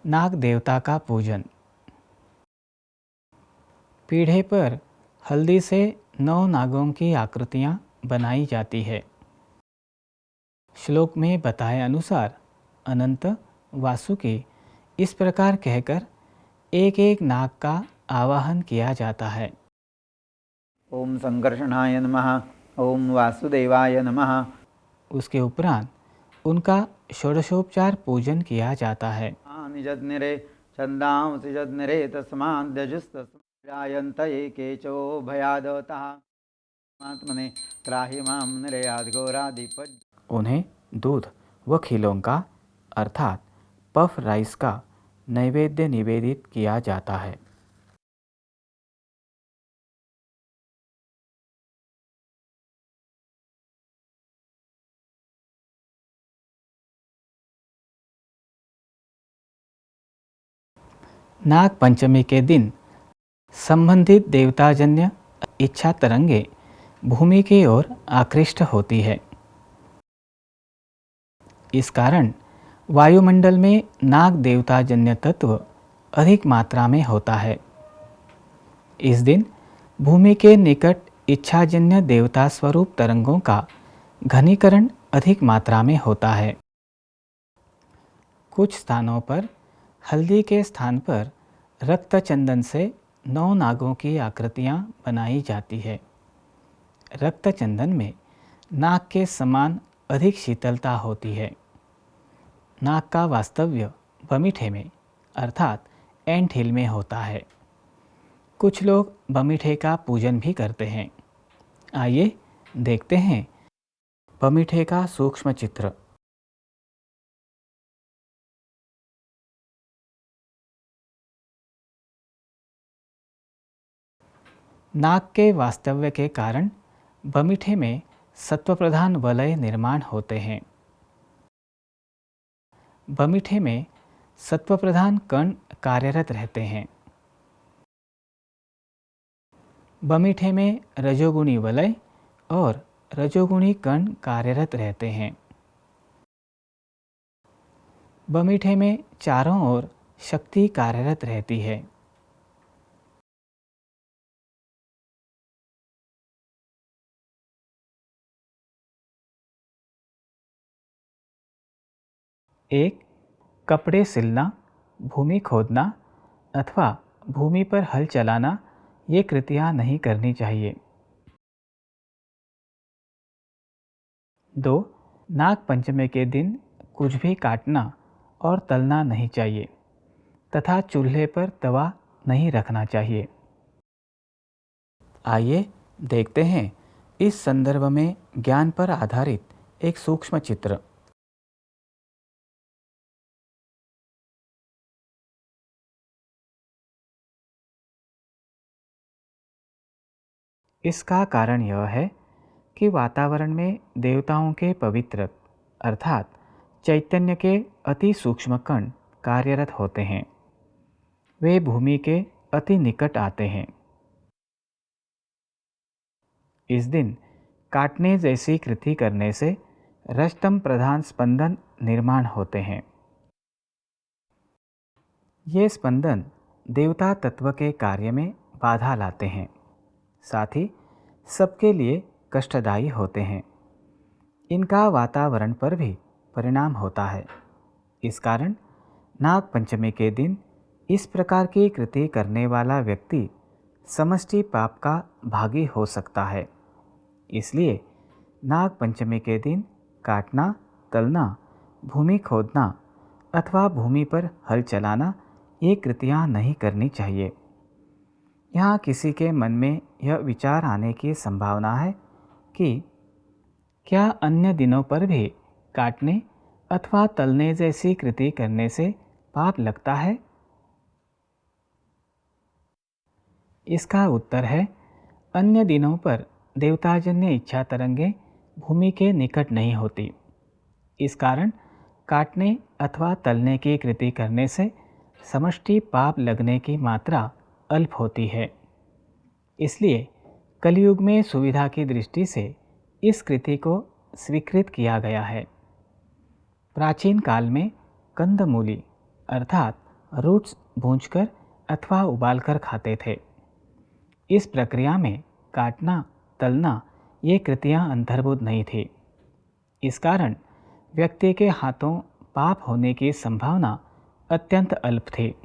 नाग देवता का पूजन। पीढ़े पर हल्दी से 9 नागों की आकृतियाँ बनाई जाती है। श्लोक में बताए अनुसार अनंत वासुकी इस प्रकार कहकर एक एक नाग का आवाहन किया जाता है। ओम संकर्षणाय नमः, ओम वासुदेवाय नमः। उसके उपरांत उनका षोडशोपचार पूजन किया जाता है। निजज्ञरे छंदांसि जज्ञरे तस्माद्यजुस्तस्मायन्त एकेचो भयादतः आत्मने त्राहि मां निरयाद् घोरादिपज्ज। उन्हें दूध व खिलों का अर्थात पफ राइस का नैवेद्य निवेदित किया जाता है। नाग पंचमी के दिन संबंधित देवताजन्य इच्छा तरंगे भूमि की ओर आकृष्ट होती है। इस कारण वायुमंडल में नाग देवताजन्य तत्व अधिक मात्रा में होता है। इस दिन भूमि के निकट इच्छाजन्य देवता स्वरूप तरंगों का घनीकरण अधिक मात्रा में होता है। कुछ स्थानों पर हल्दी के स्थान पर रक्त चंदन से 9 नागों की आकृतियाँ बनाई जाती है। रक्त चंदन में नाग के समान अधिक शीतलता होती है। नाग का वास्तव्य बमीठे में अर्थात एंट हिल में होता है। कुछ लोग बमीठे का पूजन भी करते हैं। आइए देखते हैं बमीठे का सूक्ष्म चित्र। नाग के वास्तव्य के कारण बमीठे में सत्वप्रधान वलय निर्माण होते हैं। बमीठे में सत्वप्रधान कण कार्यरत रहते हैं। बमीठे में रजोगुणी वलय और रजोगुणी कण कार्यरत रहते हैं। बमीठे में चारों ओर शक्ति कार्यरत रहती है। एक कपड़े सिलना, भूमि खोदना अथवा भूमि पर हल चलाना ये कृतियाँ नहीं करनी चाहिए। 2. नाग पंचमी के दिन कुछ भी काटना और तलना नहीं चाहिए तथा चूल्हे पर तवा नहीं रखना चाहिए। आइए देखते हैं इस संदर्भ में ज्ञान पर आधारित एक सूक्ष्म चित्र। इसका कारण यह है कि वातावरण में देवताओं के पवित्र अर्थात चैतन्य के अति सूक्ष्म कण कार्यरत होते हैं। वे भूमि के अति निकट आते हैं। इस दिन काटने जैसी कृति करने से रजतम प्रधान स्पंदन निर्माण होते हैं। ये स्पंदन देवता तत्व के कार्य में बाधा लाते हैं, साथ ही सबके लिए कष्टदायी होते हैं। इनका वातावरण पर भी परिणाम होता है। इस कारण नाग पंचमी के दिन इस प्रकार की कृति करने वाला व्यक्ति समष्टि पाप का भागी हो सकता है। इसलिए नाग पंचमी के दिन काटना, तलना, भूमि खोदना अथवा भूमि पर हल चलाना ये कृतियाँ नहीं करनी चाहिए। यहाँ किसी के मन में यह विचार आने की संभावना है कि क्या अन्य दिनों पर भी काटने अथवा तलने जैसी कृति करने से पाप लगता है? इसका उत्तर है अन्य दिनों पर देवताजन्य इच्छा तरंगें भूमि के निकट नहीं होती। इस कारण काटने अथवा तलने की कृति करने से समष्टि पाप लगने की मात्रा अल्प होती है। इसलिए कलयुग में सुविधा की दृष्टि से इस कृति को स्वीकृत किया गया है। प्राचीन काल में कंदमूली अर्थात रूट्स भूंजकर अथवा उबालकर खाते थे। इस प्रक्रिया में काटना, तलना ये कृतियाँ अंतर्भूत नहीं थी। इस कारण व्यक्ति के हाथों पाप होने की संभावना अत्यंत अल्प थी।